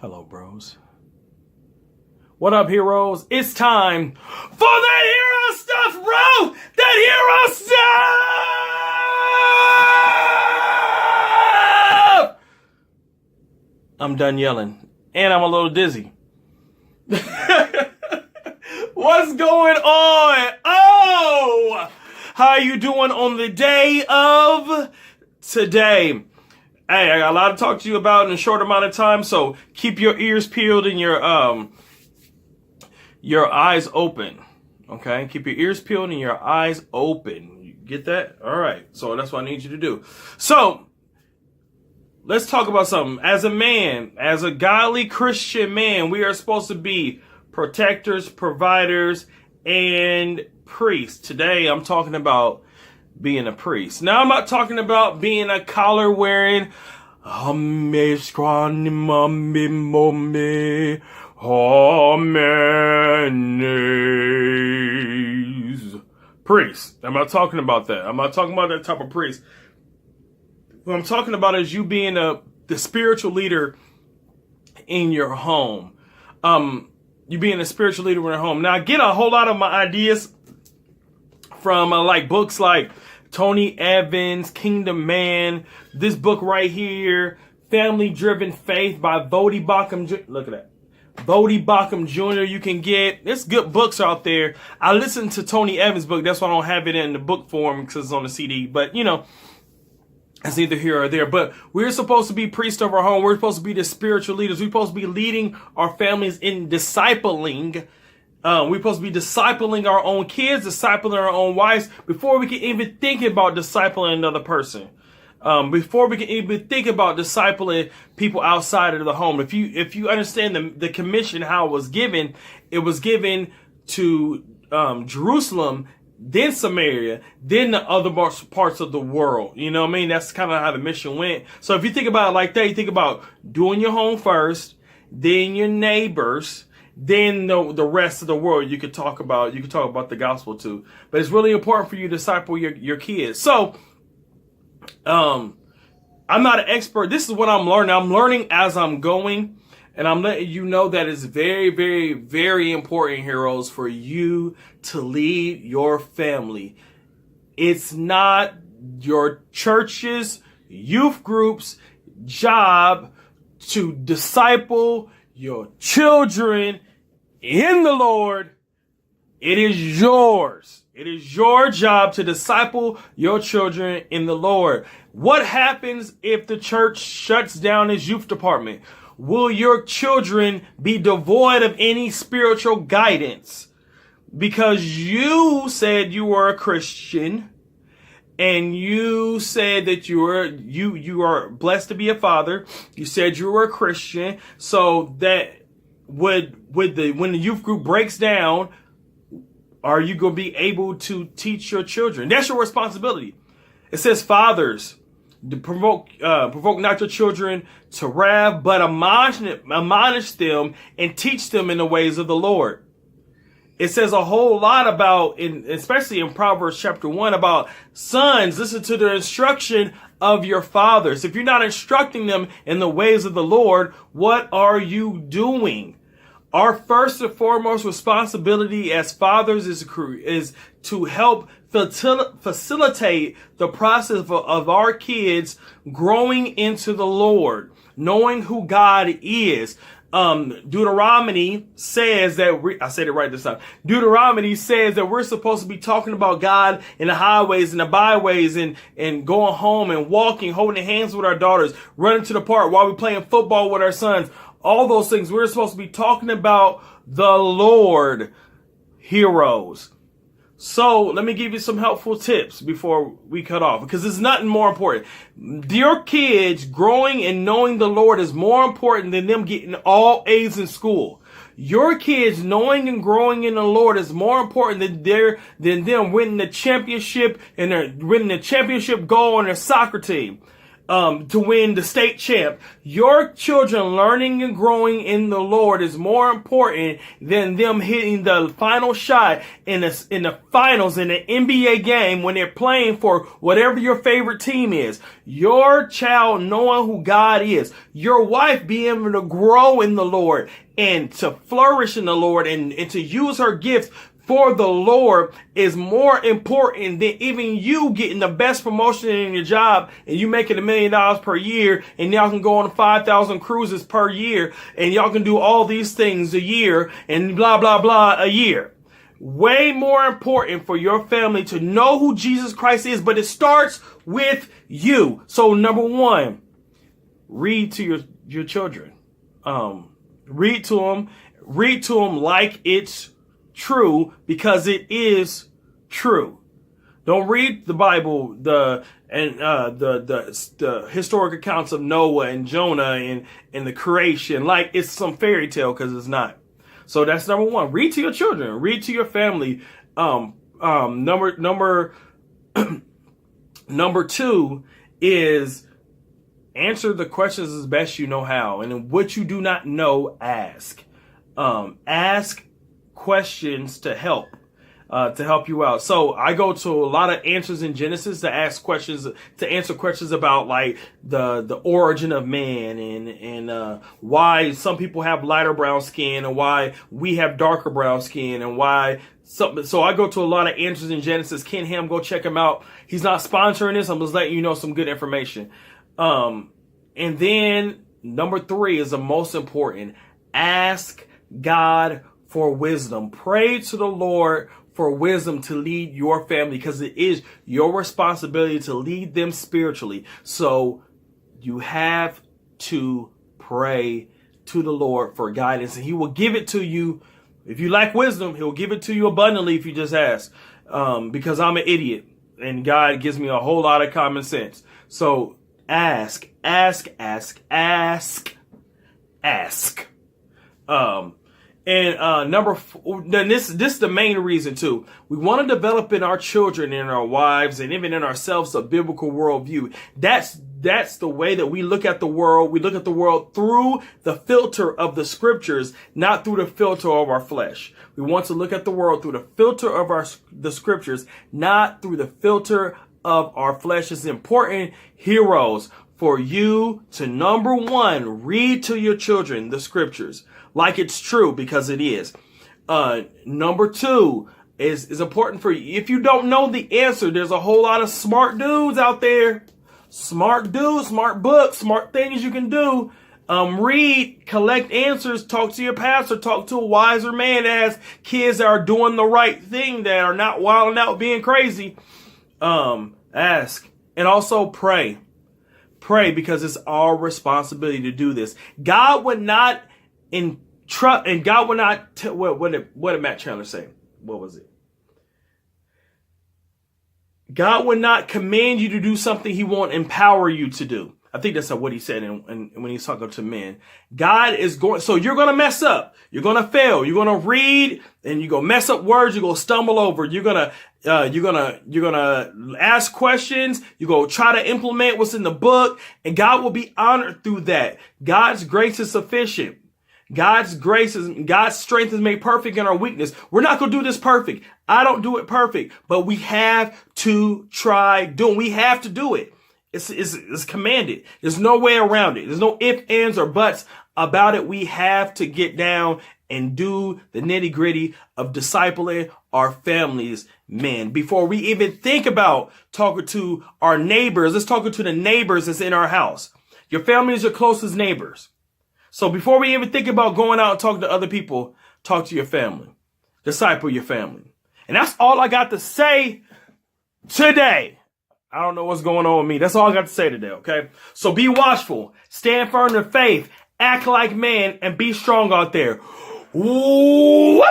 Hello, bros. What up, heroes? It's time for that hero stuff, bro! That hero stuff! I'm done yelling, and I'm a little dizzy. What's going on? Oh! How you doing on the day of today? Hey, I got a lot to talk to you about in a short amount of time, so keep your ears peeled and your eyes open. Okay? Keep your ears peeled and your eyes open. You get that? All right. So that's what I need you to do. So, let's talk about something. As a man, as a godly Christian man, we are supposed to be protectors, providers, and priests. Today, I'm talking about being a priest. Now, I'm not talking about being a collar wearing priest. I'm not talking about that. I'm not talking about that type of priest. What I'm talking about is you being the spiritual leader in your home. You being a spiritual leader in your home. Now, I get a whole lot of my ideas from like books like Tony Evans, Kingdom Man, this book right here, Family Driven Faith by Vodi Bakum. Look at that. Vodi Bakum Jr. You can get. There's good books out there. I listened to Tony Evans' book. That's why I don't have it in the book form because it's on the CD. But, you know, it's neither here or there. But we're supposed to be priests of our home. We're supposed to be the spiritual leaders. We're supposed to be leading our families in discipling. We're supposed to be discipling our own kids, discipling our own wives, before we can even think about discipling another person. Before we can even think about discipling people outside of the home. If you understand the commission, how it was given to Jerusalem, then Samaria, then the other parts of the world. You know what I mean? That's kind of how the mission went. So if you think about it like that, you think about doing your home first, then your neighbors, then the rest of the world you could talk about the gospel to. But it's really important for you to disciple your kids. So I'm not an expert. This is what I'm learning. I'm learning as I'm going, and I'm letting you know that it's very, very, very important, heroes, for you to lead your family. It's not your church's youth group's job to disciple your children in the Lord. It is yours. It is your job to disciple your children in the Lord. What happens if the church shuts down its youth department? Will your children be devoid of any spiritual guidance? Because you said you were a Christian, and you said that you are blessed to be a father. You said you were a Christian, so that when the youth group breaks down, are you going to be able to teach your children? That's your responsibility. It says, fathers, to provoke not your children to wrath, but admonish them and teach them in the ways of the Lord. It says a whole lot about, especially in Proverbs chapter 1, about sons, listen to the instruction of your fathers. If you're not instructing them in the ways of the Lord, what are you doing? Our first and foremost responsibility as fathers is to help facilitate the process of our kids growing into the Lord, knowing who God is. Deuteronomy says that I said it right this time. Deuteronomy says that we're supposed to be talking about God in the highways and the byways and going home and walking, holding hands with our daughters, running to the park while we're playing football with our sons. All those things. We're supposed to be talking about the Lord, heroes. So let me give you some helpful tips before we cut off, because there's nothing more important. Your kids growing and knowing the Lord is more important than them getting all A's in school. Your kids knowing and growing in the Lord is more important than them winning the championship and winning the championship goal on their soccer team. to win the state champ. Your children learning and growing in the Lord is more important than them hitting the final shot in the finals in the NBA game when they're playing for whatever your favorite team is. Your child knowing who God is. Your wife being able to grow in the Lord and to flourish in the Lord and to use her gifts for the Lord is more important than even you getting the best promotion in your job and you making $1 million per year and y'all can go on 5,000 cruises per year and y'all can do all these things a year and blah, blah, blah a year. Way more important for your family to know who Jesus Christ is, but it starts with you. So number one, read to your children. Read to them like it's true, because it is true. Don't read the Bible, the historic accounts of Noah and Jonah and the creation like it's some fairy tale, because it's not. So that's number one. Read to your children. Read to your family. Number two is answer the questions as best you know how, and what you do not know, ask. Ask questions to help you out. So I go to a lot of answers in Genesis to answer questions about like the origin of man and why some people have lighter brown skin and why we have darker brown skin and why something. So I go to a lot of answers in Genesis. Ken Ham, go check him out. He's not sponsoring this. I'm just letting you know some good information. And then number 3 is the most important. Ask God for wisdom. Pray to the Lord for wisdom to lead your family, because it is your responsibility to lead them spiritually. So you have to pray to the Lord for guidance, and he will give it to you. If you lack wisdom, he'll give it to you abundantly if you just ask. Because I'm an idiot and God gives me a whole lot of common sense. So ask. Then this is the main reason too. We want to develop in our children and our wives and even in ourselves a biblical worldview. That's the way that we look at the world. We look at the world through the filter of the scriptures, not through the filter of our flesh. We want to look at the world through the filter of the scriptures, not through the filter of our flesh. It's important, heroes, for you to, number 1, read to your children the scriptures like it's true, because it is. Number 2 is important for you. If you don't know the answer, there's a whole lot of smart dudes out there. Smart dudes, smart books, smart things you can do. Read, collect answers, talk to your pastor, talk to a wiser man that has kids that are doing the right thing, that are not wilding out being crazy. Ask. And also pray. Pray, because it's our responsibility to do this. God would not what did Matt Chandler say? What was it? God would not command you to do something he won't empower you to do. I think that's what he said when he's talking to men. God is so you're going to mess up. You're going to fail. You're going to read and you're going to mess up words. You're going to stumble over. You're going to ask questions. You're going to try to implement what's in the book, and God will be honored through that. God's grace is sufficient. God's strength is made perfect in our weakness. We're not going to do this perfect. I don't do it perfect, but we have to try doing. We have to do it. It's commanded. There's no way around it. There's no ifs, ands, or buts about it. We have to get down and do the nitty gritty of discipling our families, men. Before we even think about talking to our neighbors, let's talk to the neighbors that's in our house. Your family is your closest neighbors. So before we even think about going out and talking to other people, talk to your family. Disciple your family. And that's all I got to say today. I don't know what's going on with me. That's all I got to say today, okay? So be watchful, stand firm in faith, act like man, and be strong out there. Ooh,